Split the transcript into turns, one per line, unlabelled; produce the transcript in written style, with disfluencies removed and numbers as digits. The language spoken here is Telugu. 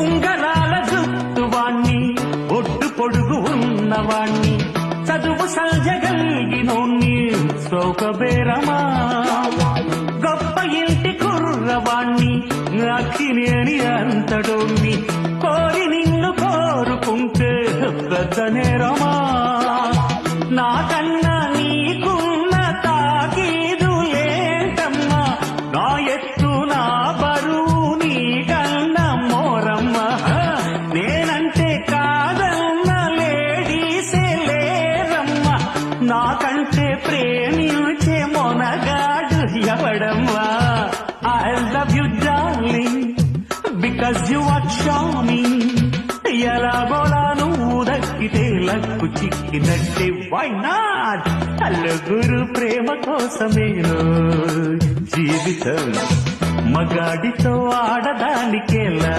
ఉంగరాల జుట్టువాణ్ణి ఒడ్డు పొడుగు ఉన్నవాణ్ణి చదువు సల్జగలిగినోణ్ణి సౌకబేరమా గొప్ప ఇంటి కుర్రవాణ్ణి అక్కినేని అంతడోణ్ణి కోరి నిన్ను కోరుకుంటే పెద్ద నేరమా నాకన్నా నీకున్న తాకీదు లేటమ్మా నా ఎత్తు నా బరువు నీకన్నా మోరమ్మా నేనంటే కాదన్న లేడీసే లేరమ్మా నాకంటే ప్రేమించే Monagadu ఎవడమ్మా I love you darling because you are charming ఎలాగోలా నువ్వు దక్కితే లక్కు చిక్కినట్టే వై నాట్ నలుగురు ప్రేమ కోసమేను జీవితం మగాడితో ఆడదానికేలా